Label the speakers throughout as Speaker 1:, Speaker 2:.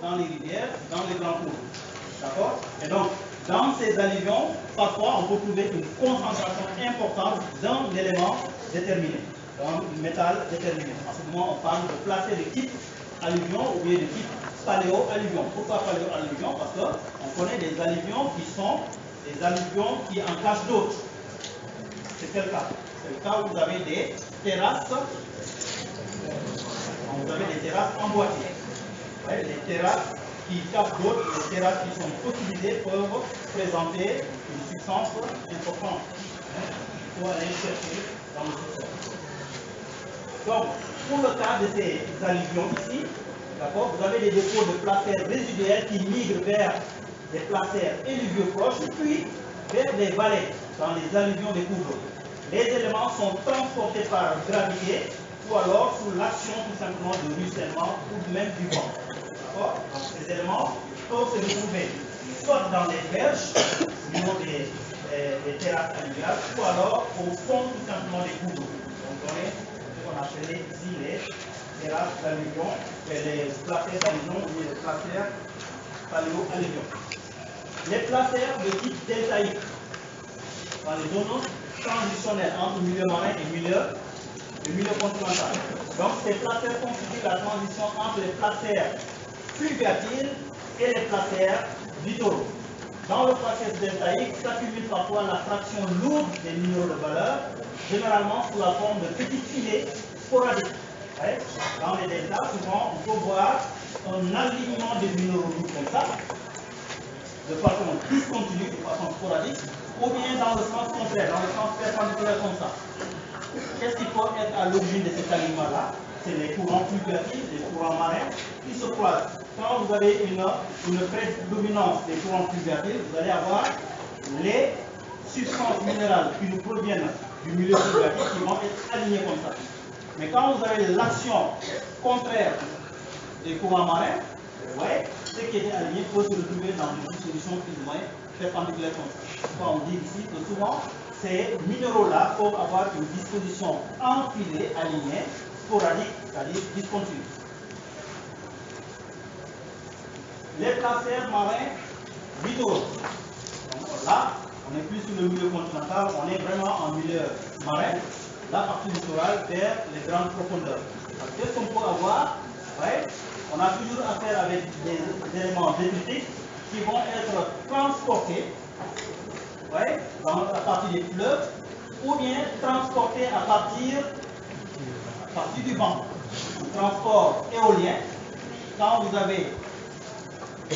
Speaker 1: dans les rivières, dans les grands cours. D'accord? Et donc, dans ces alluvions, parfois, on peut trouver une concentration importante d'un élément déterminé, d'un métal déterminé. En ce moment, on parle de placer de type alluvion ou bien de type paléo-alluvion. Pourquoi paléo-alluvion? Parce qu'on connaît des alluvions qui sont des alluvions qui en cachent d'autres. C'est quel cas? C'est le cas où vous avez des terrasses. Vous avez des terrasses emboîtées. Ouais, les terrasses qui cachent d'autres, les terrasses qui sont fossilisées peuvent présenter une substance importante. Il faut aller chercher dans le sous-sol. Donc, pour le cas de ces alluvions ici, d'accord, vous avez des dépôts de placères résiduelles qui migrent vers des placères éluvieux proches, puis vers des vallées dans les alluvions des cours d'eau. Les éléments sont transportés par gravité ou alors sous l'action tout simplement de ruissellement ou même du vent. D'accord? Donc ces éléments peuvent se retrouver soit dans les berges, au niveau des terrasses alluviales, ou alors au fond tout simplement des cours d'eau. Donc on est ce qu'on appelait ici les terrasses d'alluvion, les placères d'alluvion ou les placères paléo-alluvion. Les placères de type deltaïque dans les zones transitionnelles entre milieu marin et milieu continental. Donc ces placères constituent la transition entre les placères fluviatiles et les placères littoraux. Dans le processus deltaïque, s'accumule parfois la fraction lourde des minéraux de valeur, généralement sous la forme de petits filets sporadiques. Ouais. Dans les deltas, souvent, on peut voir un alignement des minéraux lourds comme ça, de façon discontinue, de façon sporadique, ou bien dans le sens contraire, dans le sens perpendiculaire comme ça. Qu'est-ce qui peut être à l'origine de cet alignement-là? C'est les courants fluviatiles, les courants marins qui se croisent. Quand vous avez une prédominance des courants fluviatiles, vous allez avoir les substances minérales qui nous proviennent du milieu fluviatique qui vont être alignées comme ça. Mais quand vous avez l'action contraire des courants marins, ouais, ce qui était aligné peut se retrouver dans une solution plus ou moins perpendiculaire comme ça. Quand on dit ici que souvent, ces minéraux-là peuvent avoir une disposition enfilée, alignée, sporadique, c'est-à-dire discontinue. Les placères marins littoraux. Là, on n'est plus sur le milieu continental, on est vraiment en milieu marin, la partie littorale vers les grandes profondeurs. Qu'est-ce qu'on peut avoir? Ouais, on a toujours affaire avec des éléments détritiques qui vont être transportés, ouais, à partir des fleuves, ou bien transportés à partir du vent. Le transport éolien, quand vous avez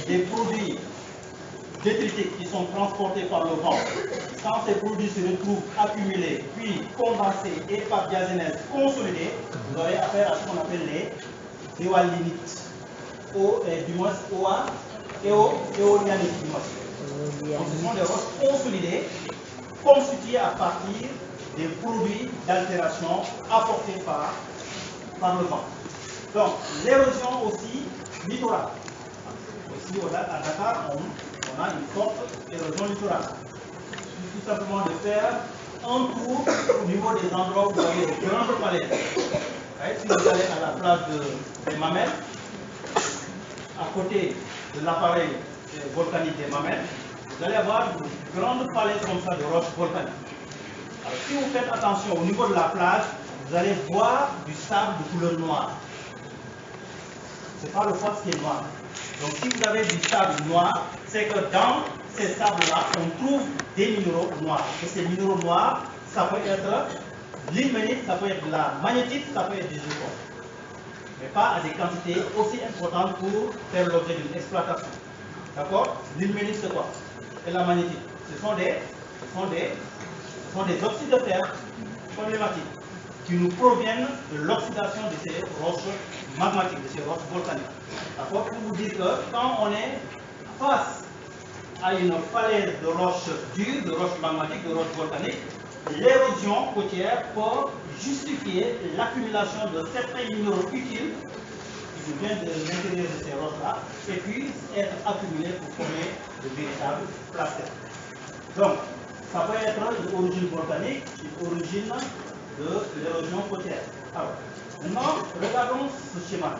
Speaker 1: des produits détritiques qui sont transportés par le vent, quand ces produits se retrouvent accumulés, puis condensés et par diazénèse consolidés, vous aurez affaire à ce qu'on appelle les éolinites. Du moins éolianites du moins. Donc ce sont des roches consolidées, constituées à partir des produits d'altération apportés par le vent. Donc l'érosion aussi littorale. Ici à Dakar, on a une forte érosion littorale. Il suffit tout simplement de faire un tour au niveau des endroits où vous avez de grandes falaises. Si vous allez à la plage des Mamelles, à côté de l'appareil volcanique des Mamelles, vous allez avoir de grandes falaises comme ça de roches volcaniques. Alors, si vous faites attention au niveau de la plage, vous allez voir du sable de couleur noire. Ce n'est pas le quartz qui est noir. Donc si vous avez du sable noir, c'est que dans ces sables-là, on trouve des minéraux noirs. Et ces minéraux noirs, ça peut être l'ilménite, ça peut être de la magnétite, ça peut être du zircon. Mais pas à des quantités aussi importantes pour faire l'objet d'une exploitation. D'accord? L'ilménite, c'est quoi? Et la magnétite. Ce sont des oxydes de fer problématiques qui nous proviennent de l'oxydation de ces roches magmatiques, de ces roches volcaniques. D'accord? Pour vous dire que quand on est face à une falaise de roches dures, de roches magmatiques, de roches volcaniques, l'érosion côtière peut justifier l'accumulation de certains minéraux utiles qui nous viennent de l'intérieur de ces roches-là et puis être accumulés pour former de véritables placères. Donc, ça peut être d'origine volcanique, d'origine de l'érosion côtière. Alors, maintenant, regardons ce schéma.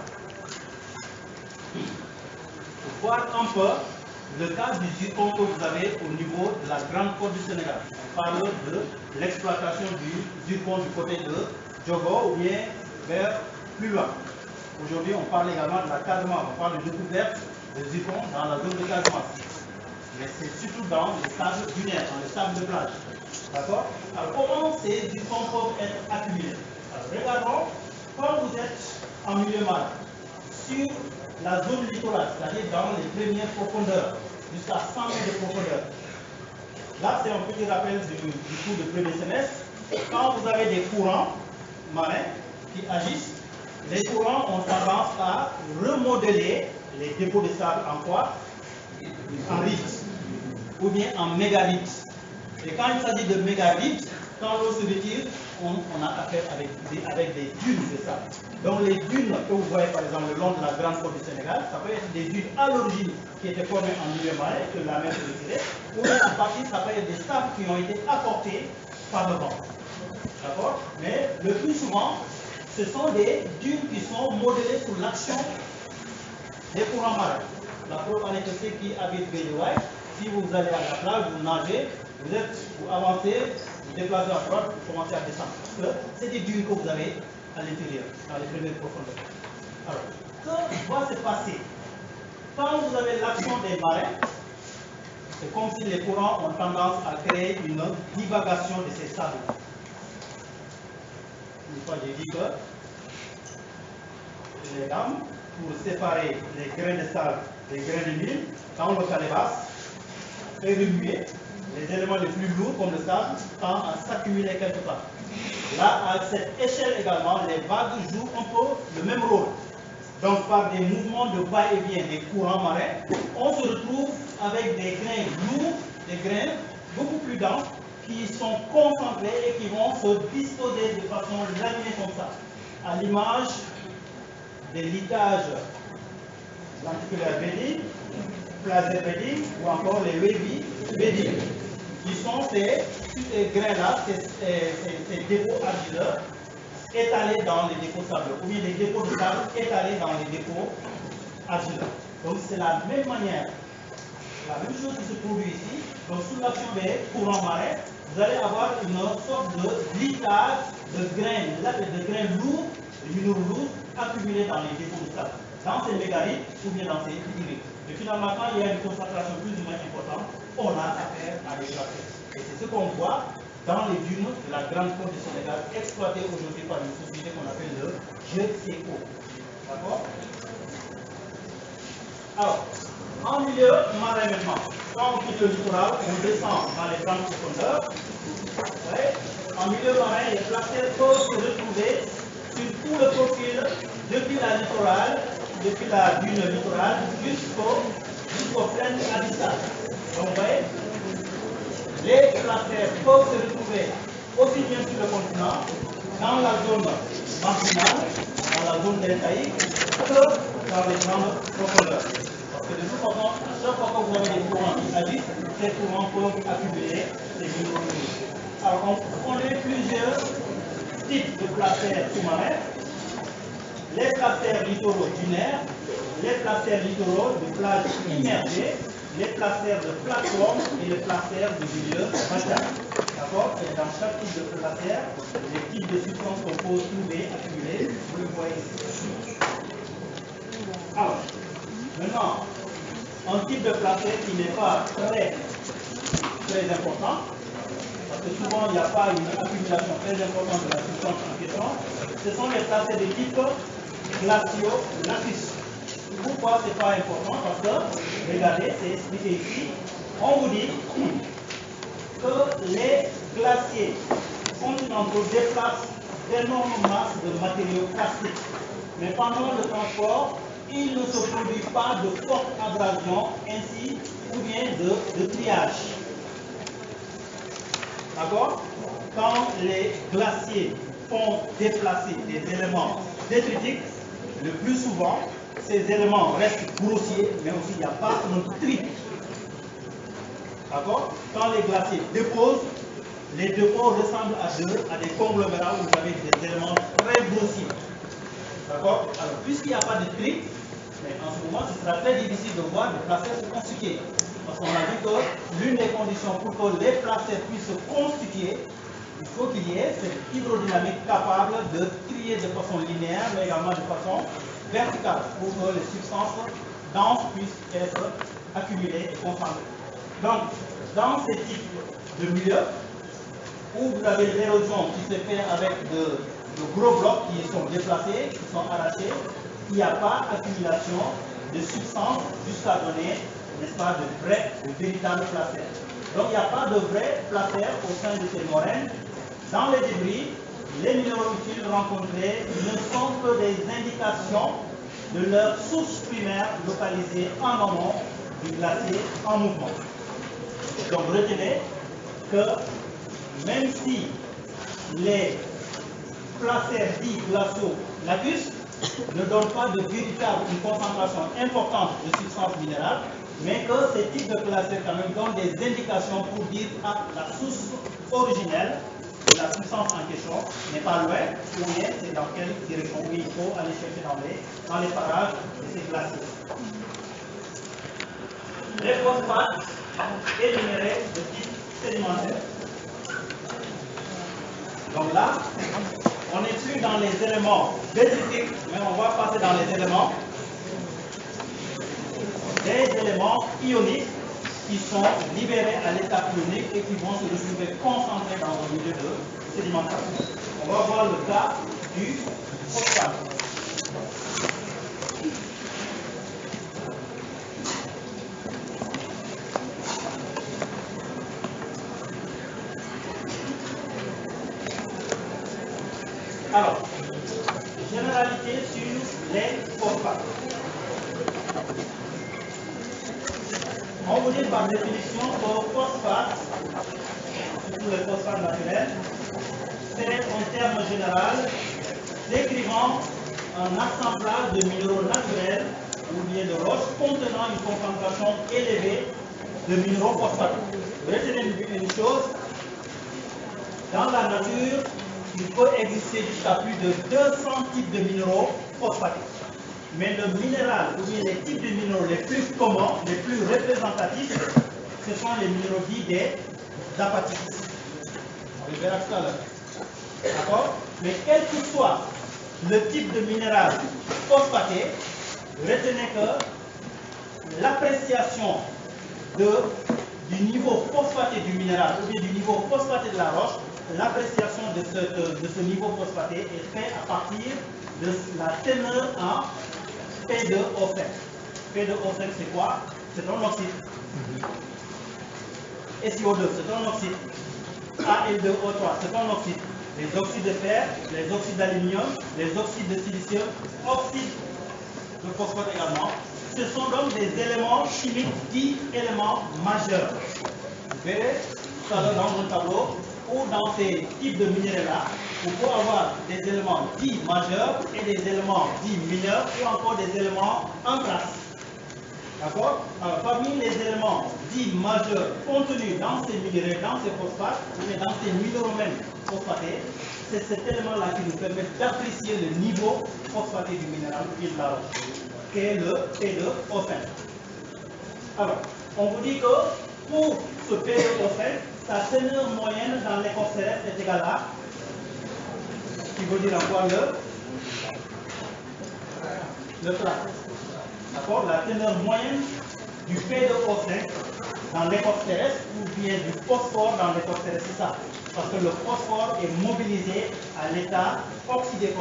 Speaker 1: voir un peu le cas du zircon que vous avez au niveau de la Grande Côte du Sénégal. On parle de l'exploitation du zircon du côté de Diogo ou bien vers plus loin. Aujourd'hui, on parle également de la Casamance, on parle de découverte de zircon dans la zone de Casamance. Mais c'est surtout dans les sables dunaires, dans les sables de plage. D'accord? Alors, comment ces zircons peuvent être accumulés? Alors, regardons, quand vous êtes en milieu marin, sur la zone littorale, c'est-à-dire dans les premières profondeurs, jusqu'à 100 mètres de profondeur. Là, c'est un petit rappel du cours de premier semestre. Quand vous avez des courants marins qui agissent, les courants ont tendance à remodeler les dépôts de sable en quoi? En rites ou bien en mégalithes. Et quand il s'agit de mégalithes, quand l'eau se retire, on a affaire avec des dunes de sable. Donc les dunes que vous voyez par exemple le long de la Grande Côte du Sénégal, ça peut être des dunes à l'origine qui étaient formées en milieu marin et que la mer se retirait, ou bien en partie ça peut être des sables qui ont été apportés par le vent. D'accord? Mais le plus souvent, ce sont des dunes qui sont modélées sous l'action des courants marins. La preuve en est que ceux qui habitent Guédiawaye, si vous allez à la plage, vous nagez, vous avancez, vous déplacez à droite, vous commencez à descendre. Parce que c'est des dunes que vous avez à l'intérieur, dans les premières profondeurs. Alors, que va se passer quand vous avez l'action des marins? C'est comme si les courants ont tendance à créer une divagation de ces sables. Une fois, j'ai dit que les dames, pour séparer les grains de sable des grains de mine, dans le calebasse, fait remuer les éléments les plus lourds comme le sable tend à s'accumuler quelque part. Là, à cette échelle également, les vagues jouent un peu le même rôle. Donc, par des mouvements de va-et-vient des courants marins, on se retrouve avec des grains lourds, des grains beaucoup plus denses, qui sont concentrés et qui vont se disposer de façon laminée comme ça, à l'image des litages lenticulaires bédiques, plasés bédiques ou encore les wavy bédiques, qui sont ces grains-là, ces dépôts argileux étalés dans les dépôts sableux, ou bien des dépôts de sable étalés dans les dépôts argileux. Donc c'est la même manière, la même chose qui se produit ici. Donc sous l'action des courants marins, vous allez avoir une sorte de litage de grains lourds, de minéraux lourds, accumulés dans les dépôts de sable, dans ces mégalithes ou bien dans ces pyrénées. Et finalement, quand il y a une concentration plus ou moins importante, on a affaire à des glaciers. Et c'est ce qu'on voit dans les dunes de la Grande Côte du Sénégal, exploitées aujourd'hui par une société qu'on appelle le GCO. D'accord? Alors, en milieu marin maintenant, quand on quitte le littoral, on descend dans les grandes profondeurs. Ouais. En milieu marin, les glaciers peuvent se retrouver sur tout le profil, depuis la littorale, depuis la dune littorale, jusqu'au plaine abyssale. Donc, vous voyez, les glaciers peuvent se retrouver aussi bien sur le continent, dans la zone marginale, dans la zone deltaïque, que dans les grandes profondeurs. Parce que de toute façon, à chaque fois que vous avez des courants qui agissent, ces courants peuvent accumuler des minéraux. Alors, on connaît plusieurs types de placers sous-marins. Les placers littoraux dunaires, les placers littoraux de plage immergée, les placers de plateforme et les placers de milieu marin. D'accord? Et dans chaque type de placer, les types de substances qu'on peut trouver accumulées, vous le voyez ici. Alors, maintenant, un type de placer qui n'est pas très important, parce que souvent il n'y a pas une accumulation très importante de la substance en question, ce sont les placers de type glaciolacus. Pourquoi ce n'est pas important? Parce que, regardez, c'est expliqué ici, on vous dit que les glaciers continentaux déplacent d'énormes masses de matériaux plastiques. Mais pendant le transport, il ne se produit pas de forte abrasion ainsi ou bien de triage. D'accord? Quand les glaciers font déplacer des éléments détritiques, le plus souvent, ces éléments restent grossiers, mais aussi il n'y a pas un tri. D'accord? Quand les glaciers déposent, les dépôts ressemblent à des conglomérats où vous avez des éléments très grossiers. D'accord? Alors, puisqu'il n'y a pas de tri, Mais en ce moment, ce sera très difficile de voir des placers se constituer. Parce qu'on a vu que l'une des conditions pour que les placers puissent se constituer, il faut qu'il y ait cette hydrodynamique capable de trier de façon linéaire, mais également de façon verticale, pour que les substances denses puissent être accumulées et concentrées. Donc, dans ces types de milieux, où vous avez l'érosion qui se fait avec de gros blocs qui sont déplacés, qui sont arrachés, il n'y a pas accumulation de substances jusqu'à donner, n'est-ce pas, de véritables placers. Donc il n'y a pas de vrais placers au sein de ces moraines. Dans les débris, les minéraux utiles rencontrés ne sont que des indications de leur source primaire localisée en amont du glacier en mouvement. Donc retenez que même si les placers dits glaciaux lacus ne donnent pas de véritable une concentration importante de substances minérales, mais que ces types de placers quand même donnent des indications pour dire que la source originelle de la substance en question n'est pas loin, ou bien c'est dans quelle direction il faut aller chercher dans les parages de ces glaciers. Les phosphates énumérés de type sédimentaire. Donc là, on n'est plus dans les éléments détritiques, mais on va passer dans les éléments ioniques qui sont libérés à l'état ionique et qui vont se retrouver concentrés dans un milieu de sédimentation. On va voir le cas du phosphate. Alors, généralité sur les phosphates. On vous dit par définition que phosphate, surtout les phosphates naturels, c'est un terme général décrivant un assemblage de minéraux naturels ou bien de roches contenant une concentration élevée de minéraux phosphatés. Retenez une chose, dans la nature, il peut exister jusqu'à plus de 200 types de minéraux phosphatés. Mais le minéral, ou bien les types de minéraux les plus communs, les plus représentatifs, ce sont les minéraux dits des apatites. On le verra tout à l'heure. D'accord? Mais quel que soit le type de minéral phosphaté, retenez que l'appréciation du niveau phosphaté du minéral ou bien du niveau phosphaté de la roche, l'appréciation de ce niveau phosphaté est faite à partir de la teneur en P2O5. P2O5 c'est quoi? C'est un oxyde. SiO2 c'est un oxyde. Al2O3 c'est un oxyde. Les oxydes de fer, les oxydes d'aluminium, les oxydes de silicium, oxydes de phosphate également. Ce sont donc des éléments chimiques dits éléments majeurs. Vous verrez tout à l'heure dans mon tableau ou dans ces types de minéraux-là, on peut avoir des éléments dits majeurs et des éléments dits mineurs ou encore des éléments en classe. D'accord? Alors, parmi les éléments dits majeurs contenus dans ces minéraux, dans ces phosphates, mais dans ces minéraux même phosphatés, c'est cet élément-là qui nous permet d'apprécier le niveau phosphaté du minéral ou de la roche, qui est le P2O5. Alors, on vous dit que pour ce P2O5, sa teneur moyenne dans l'écorce terrestre est égale à, qui veut dire encore le plat. D'accord? La teneur moyenne du P2O5 dans l'écorce terrestre ou bien du phosphore dans l'écorce terrestre, c'est ça. Parce que le phosphore est mobilisé à l'état oxydé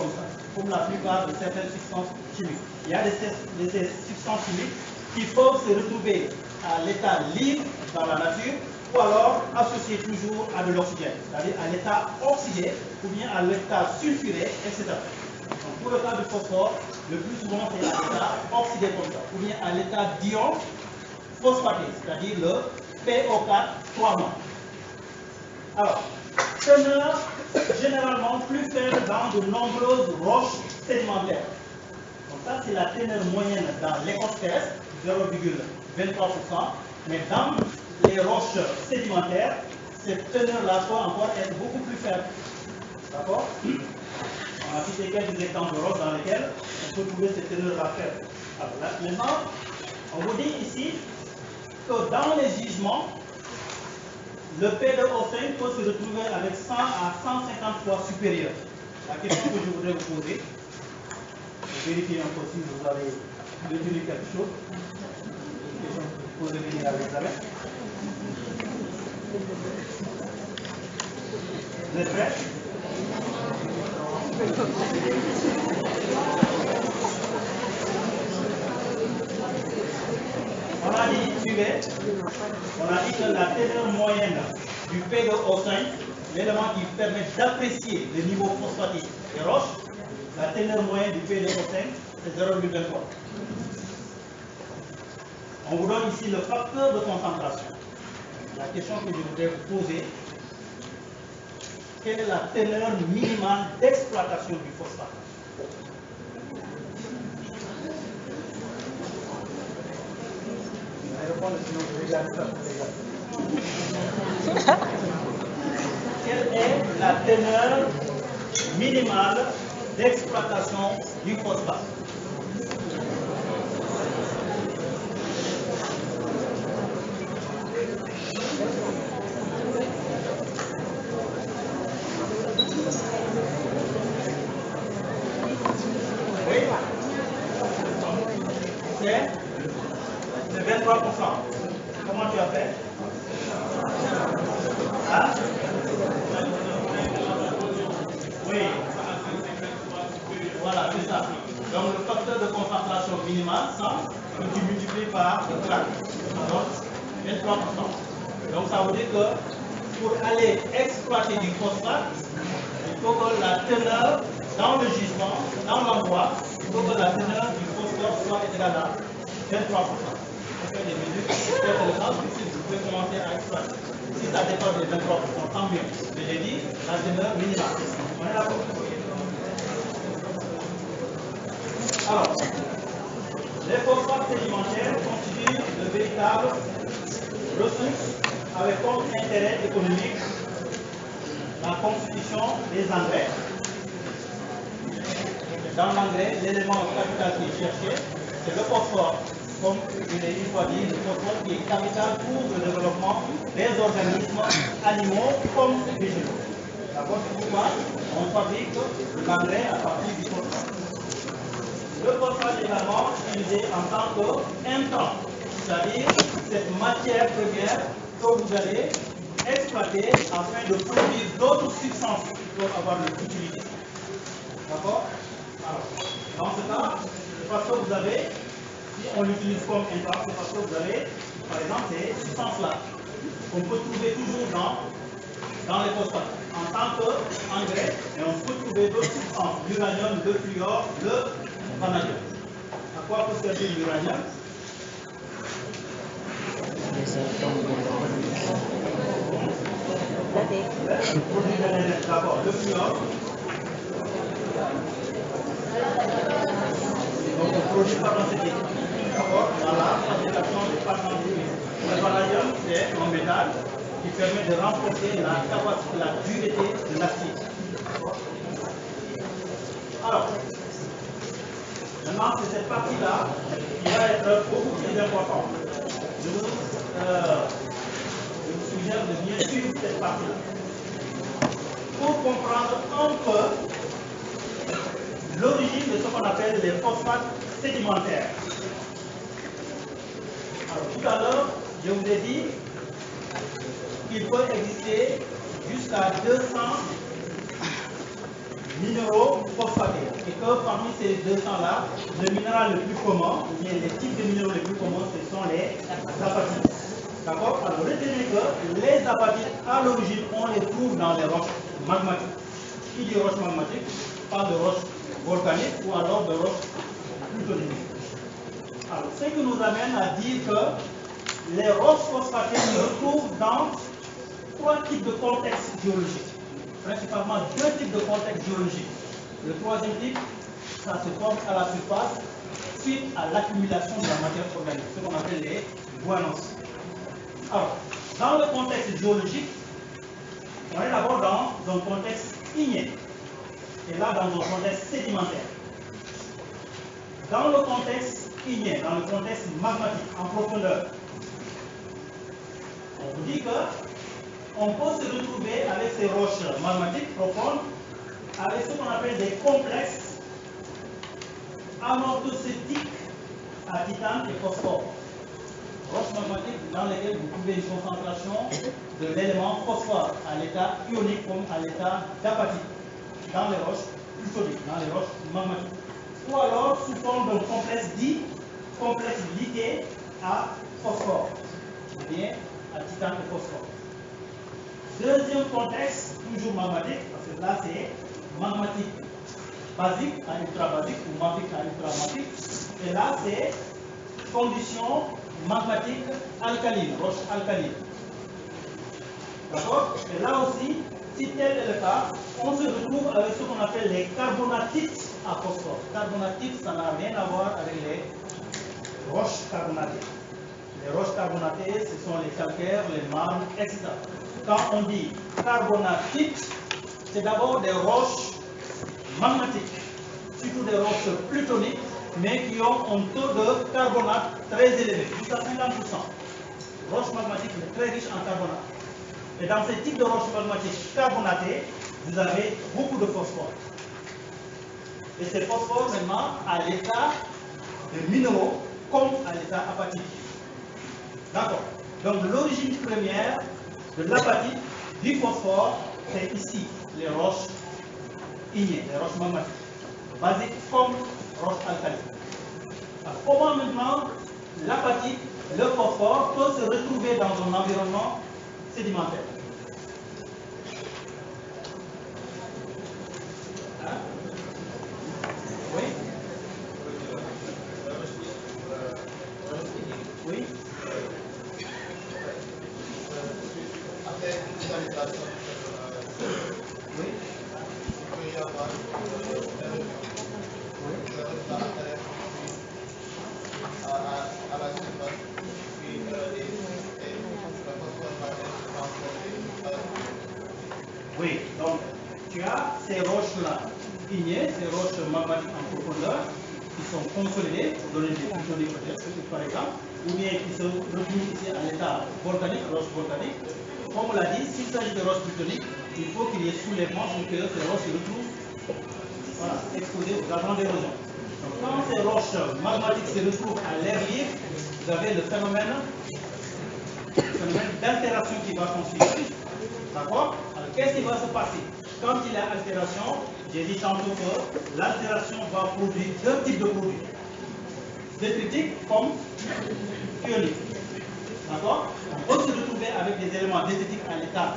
Speaker 1: comme la plupart de certaines substances chimiques. Il y a des substances chimiques qui peuvent se retrouver à l'état libre dans la nature ou alors associées toujours à de l'oxygène, c'est-à-dire à l'état oxydé ou bien à l'état sulfuré, etc. Donc, pour le cas du phosphore, le plus souvent c'est à l'état oxydé comme ça, ou bien à l'état d'ion phosphaté, c'est-à-dire le PO4 3-. Alors, teneur généralement plus faible dans de nombreuses roches sédimentaires. Donc ça c'est la teneur moyenne dans l'écorce terrestre, 0,23%, mais dans les roches sédimentaires, cette teneur-là peut encore être beaucoup plus faible. D'accord? On va citer quelques exemples de roches dans lesquels on peut trouver ces teneurs-là faibles. Alors là, maintenant, on vous dit ici que dans les gisements, le P2O5 peut se retrouver avec 100 à 150 fois supérieur. La question que je voudrais vous poser, pour vérifier un peu si vous avez retenu quelque chose, une question que vous posez venir à l'examen. Vous êtes prêts? On a dit, suivez, on a dit que la teneur moyenne du P2O5, l'élément qui permet d'apprécier le niveau phosphatique des roches, la teneur moyenne du P2O5, c'est 0,23. On vous donne ici le facteur de concentration. La question que je voudrais vous poser, quelle est la teneur minimale d'exploitation du phosphate? Quelle est la teneur minimale d'exploitation du phosphate? Oui, c'est 23%. Comment tu as fait? Hein? Oui. Voilà, c'est ça. Donc le facteur de concentration minimale, 100, que tu multiplies par le 4, ça donne 23%. Donc ça veut dire que pour aller exploiter du phosphate, il faut que la teneur dans le gisement, dans l'endroit, il faut que la teneur du phosphore soit égale à 23%. On fait des mesures, vous pouvez commencer à exploiter. Si ça dépasse les 23%, tant mieux. Mais j'ai dit la teneur minimale. On est d'accord? Alors, les phosphates sédimentaires constituent de véritables ressources avec comme intérêt économique la constitution des engrais. Dans l'engrais, l'élément capital qui est cherché, c'est le phosphore. Comme je l'ai une fois dit, le phosphore qui est capital pour le développement des organismes animaux comme végétaux. D'accord? C'est pourquoi on fabrique l'engrais à partir du phosphore. Le phosphate est également utilisé en tant qu'intrant, c'est-à-dire cette matière première que vous allez exploiter afin de produire d'autres substances qui peuvent avoir de l'utilité. D'accord? Alors, dans ce cas, c'est parce que vous avez, si on l'utilise comme intrant, c'est parce que vous avez, par exemple, ces substances-là qu'on peut trouver toujours dans les phosphates en tant qu'engrais, et on peut trouver d'autres substances, l'uranium, le fluor, le vanadium. À quoi peut servir l'uranium? D'accord, le fluor. Donc, le produit pharmaceutique. D'accord, dans la fabrication des pharmaceutiques. Le vanadium, c'est un métal qui permet de renforcer la capacité, la dureté de l'acide. Alors, maintenant, c'est cette partie-là qui va être beaucoup plus importante. Je vous suggère de bien suivre cette partie-là. Pour comprendre un peu l'origine de ce qu'on appelle les phosphates sédimentaires. Alors, tout à l'heure, je vous ai dit qu'il peut exister jusqu'à 200 minéraux phosphatés. Et que parmi ces 200-là, le minéral le plus commun, ou bien les types de minéraux les plus communs, ce sont les apatites. D'accord? Alors retenez que les apatites, à l'origine, on les trouve dans les roches magmatiques. Qui dit roche magmatique parle de roches volcaniques ou alors de roches plutoniques. Alors, ce qui nous amène à dire que les roches phosphatées se retrouvent dans 3 types de contextes géologiques. Principalement 2 types de contextes géologiques. Le troisième type, ça se forme à la surface suite à l'accumulation de la matière organique, ce qu'on appelle les guanos. Alors, dans le contexte géologique, on est d'abord dans un contexte igné. est là dans un contexte sédimentaire. Dans le contexte ignien, dans le contexte magmatique, en profondeur, on vous dit qu'on peut se retrouver avec ces roches magmatiques profondes, avec ce qu'on appelle des complexes anorthocétiques à titane et phosphore. Roches magmatiques dans lesquelles vous trouvez une concentration de l'élément phosphore à l'état ionique comme à l'état d'apatite, dans les roches plutoniques, dans les roches magmatiques. Ou alors sous forme d'un complexe dit complexe liqué à phosphore, ou bien à titane et phosphore. Deuxième contexte, toujours magmatique, parce que là c'est magmatique basique à ultrabasique ou magmatique à ultramatique, et là c'est conditions magmatiques alcalines, roches alcalines. D'accord? Et là aussi, si tel est le cas, on se retrouve avec ce qu'on appelle les carbonatites à phosphore. Carbonatites, ça n'a rien à voir avec les roches carbonatées. Les roches carbonatées, ce sont les calcaires, les marnes, etc. Quand on dit carbonatite, c'est d'abord des roches magmatiques, surtout des roches plutoniques, mais qui ont un taux de carbonate très élevé, jusqu'à 50%. Roches magmatiques, mais très riches en carbonate. Et dans ces types de roches magmatiques carbonatées, vous avez beaucoup de phosphore. Et ces phosphores, maintenant, à l'état de minéraux, comme à l'état apatique. D'accord. Donc, l'origine première de l'apatite, du phosphore, c'est ici, les roches ignées, les roches magmatiques, basiques comme roches alcalines. Alors, comment maintenant l'apatite, le phosphore, peut se retrouver dans un environnement sédimentaire? Hein? Oui? Oui? Oui? Oui, donc tu as ces roches-là ignées, ces roches magmatiques en profondeur, qui sont consolidées, pour donner des plutoniques par exemple, ou bien qui se retrouvent ici à l'état volcanique, roche volcanique. Comme on l'a dit, s'il s'agit de roches plutoniques, il faut qu'il y ait soulèvement pour que ces roches se retrouvent exposées aux agents d'érosion. Donc quand ces roches magmatiques se retrouvent à l'air libre, vous avez le phénomène d'altération qui va constituer. D'accord? Alors qu'est-ce qui va se passer? Quand il y a altération, j'ai dit tantôt que l'altération va produire deux types de produits. Détritique comme ionique. D'accord? On peut se retrouver avec des éléments détritiques à l'état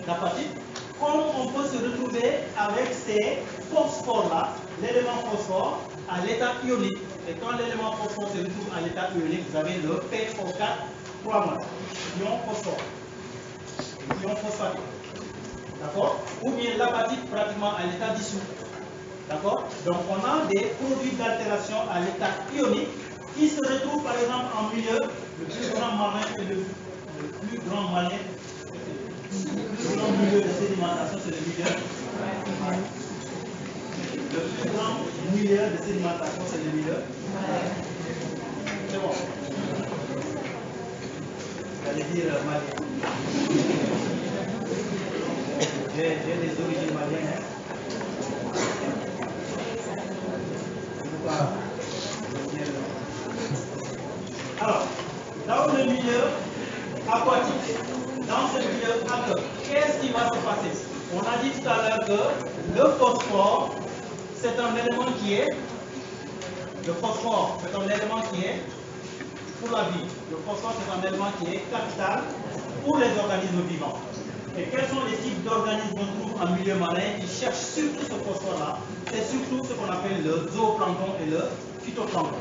Speaker 1: d'apatite, comme on peut se retrouver avec ces phosphores-là, l'élément phosphore, à l'état ionique. Et quand l'élément phosphore se retrouve à l'état ionique, vous avez le PO4 3 mois, ion phosphore, ion phosphate. D'accord? Ou bien l'apatite pratiquement à l'état dissous. D'accord? Donc on a des produits d'altération à l'état ionique qui se retrouvent par exemple en milieu, le plus grand marin et le plus grand malin. Le plus grand milieu de sédimentation, c'est le milieu. Le plus grand milieu de sédimentation, c'est le milieu. C'est bon. J'allais dire malien. J'ai des origines maliennes. Alors, dans le milieu aquatique, dans ce milieu aqueux, qu'est-ce qui va se passer? On a dit tout à l'heure que le phosphore, c'est un élément qui est, le phosphore, c'est un élément qui est pour la vie. Le phosphore, c'est un élément qui est capital pour les organismes vivants. Et quels sont les types d'organismes qu'on trouve en milieu marin qui cherchent surtout ce phosphore-là? C'est surtout ce qu'on appelle le zooplancton et le phytoplancton.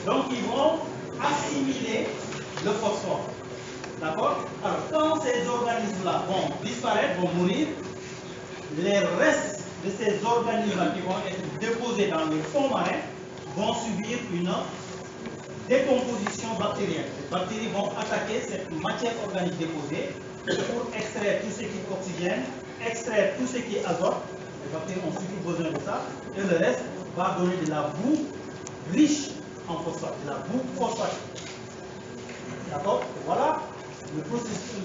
Speaker 1: Donc, ils vont assimiler le phosphore. D'accord? Alors, quand ces organismes-là vont disparaître, vont mourir, les restes de ces organismes qui vont être déposés dans le fond marin vont subir une décomposition bactérienne. Les bactéries vont attaquer cette matière organique déposée pour extraire tout ce qui est oxygène, extraire tout ce qui est azote, Les bactéries ont surtout besoin de ça. Et le reste va donner de la boue riche en phosphate, de la boue phosphate. D'accord? Voilà le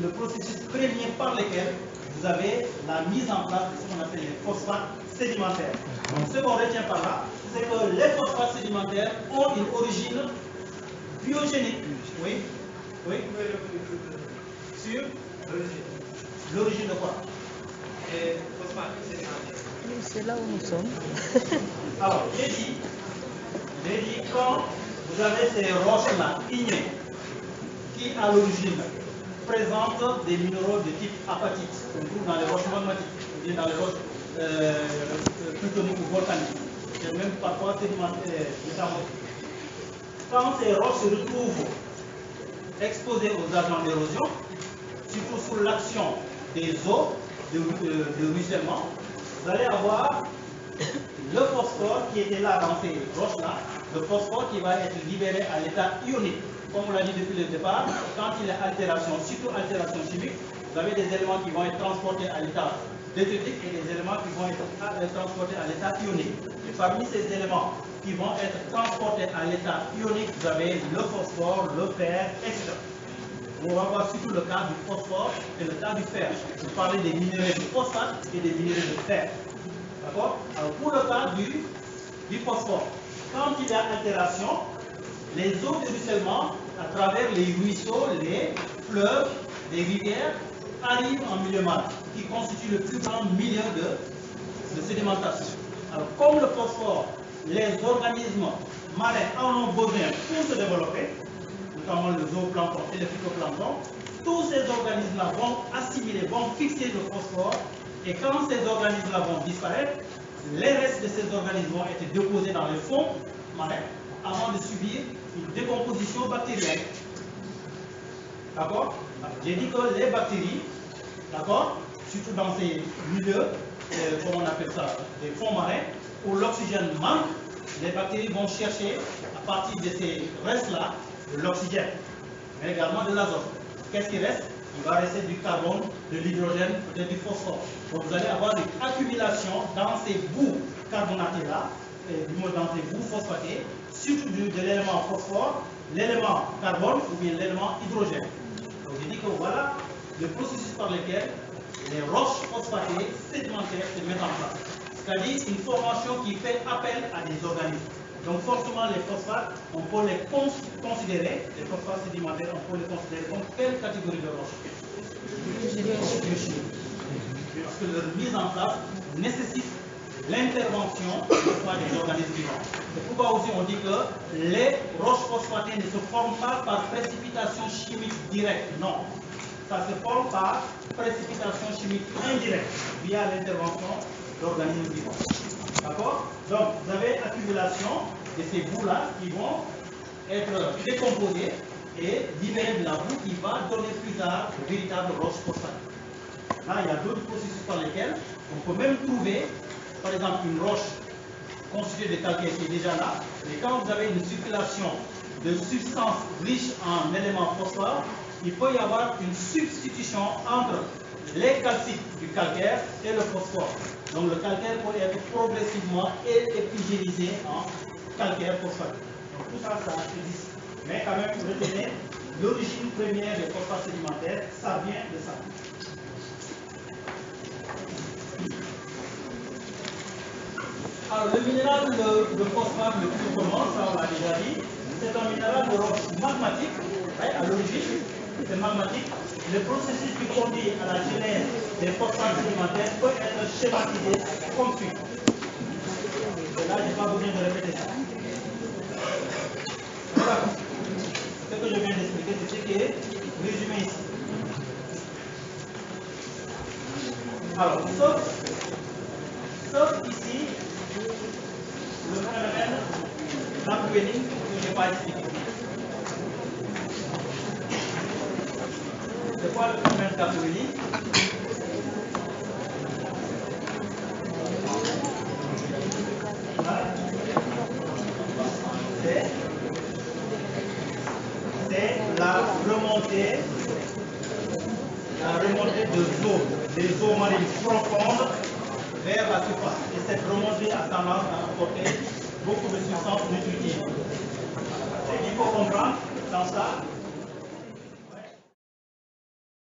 Speaker 1: processus premier par lequel vous avez la mise en place de ce qu'on appelle les phosphates sédimentaires. Donc ce qu'on retient par là, c'est que les phosphates sédimentaires ont une origine biogénique. Oui? Oui? Sur l'origine de quoi? Les phosphates sédimentaires.
Speaker 2: C'est là où nous sommes.
Speaker 1: Alors, j'ai dit, quand vous avez ces roches-là ignées, qui à l'origine présentent des minéraux de type apatite, qu'on trouve dans les roches magmatiques, ou bien dans les roches plutoniques ou volcaniques, et même parfois sédimentaires, métamorphiques. Quand ces roches se retrouvent exposées aux agents d'érosion, surtout sous l'action des eaux de ruissellement, vous allez avoir le phosphore qui était là dans ces roches-là, le phosphore qui va être libéré à l'état ionique. Comme on l'a dit depuis le départ, quand il y a altération, surtout altération chimique, vous avez des éléments qui vont être transportés à l'état détritique et des éléments qui vont être transportés à l'état ionique. Et parmi ces éléments qui vont être transportés à l'état ionique, vous avez le phosphore, le fer, etc. On va voir surtout le cas du phosphore et le cas du fer. Je parlais des minéraux de phosphate et des minéraux de fer. D'accord? Alors pour le cas du phosphore, quand il y a altération, les eaux de ruissellement à travers les ruisseaux, les fleuves, les rivières arrivent en milieu marin, qui constitue le plus grand milieu de sédimentation. Alors comme le phosphore, les organismes marins en ont besoin pour se développer, notamment le zooplancton et le phytoplancton, tous ces organismes-là vont assimiler, vont fixer le phosphore, et quand ces organismes-là vont disparaître, les restes de ces organismes vont être déposés dans le fond marin avant de subir une décomposition bactérienne. D'accord? J'ai dit que les bactéries, d'accord, surtout dans ces milieux, comment on appelle ça, des fonds marins, où l'oxygène manque, les bactéries vont chercher, à partir de ces restes-là, de l'oxygène, mais également de l'azote. Qu'est-ce qui reste? Il va rester du carbone, de l'hydrogène, peut-être du phosphore. Donc vous allez avoir une accumulation dans ces boues carbonatées-là, dans ces boues phosphatées, surtout de l'élément phosphore, l'élément carbone ou bien l'élément hydrogène. Donc je dis que voilà le processus par lequel les roches phosphatées sédimentaires se mettent en place. C'est-à-dire une formation qui fait appel à des organismes. Donc forcément les phosphates, on peut les considérer, les phosphates sédimentaires, on peut les considérer comme quelle catégorie de roches? Biochimiques. Parce que leur mise en place nécessite l'intervention des organismes vivants. C'est pourquoi aussi on dit que les roches phosphatées ne se forment pas par précipitation chimique directe, non. Ça se forme par précipitation chimique indirecte via l'intervention d'organismes vivants. D'accord? Donc vous avez accumulation de ces boues-là qui vont être décomposées et libérer de la boue qui va donner plus tard de véritables roches phosphatées. Là, il y a d'autres processus par lesquels on peut même trouver, par exemple, une roche constituée de calcaire qui est déjà là, mais quand vous avez une circulation de substances riches en éléments phosphore, il peut y avoir une substitution entre les calcites du calcaire et le phosphore. Donc le calcaire peut être progressivement épigénisé en calcaire phosphate. Donc tout ça, ça existe. Mais quand même, retenez, l'origine première des phosphates sédimentaires, ça vient de ça. Alors le minéral de phosphate le plus commun, ça on l'a déjà dit, c'est un minéral de roche magmatique, à l'origine, c'est magmatique. Le processus qui conduit à la genèse des phosphates sédimentaires peut être schématisé comme suit. Et là, je n'ai pas besoin de répéter ça. Voilà. Ce que je viens d'expliquer, c'est ce qui est résumé ici. Alors, sauf ici, le phénomène d'Apwelling que je n'ai pas expliqué. C'est quoi le phénomène d'Apwelling? C'est la remontée de l'eau, des eaux marines profondes vers la surface et cette remontée a tendance à apporter beaucoup de substances nutritives. Il faut comprendre dans ça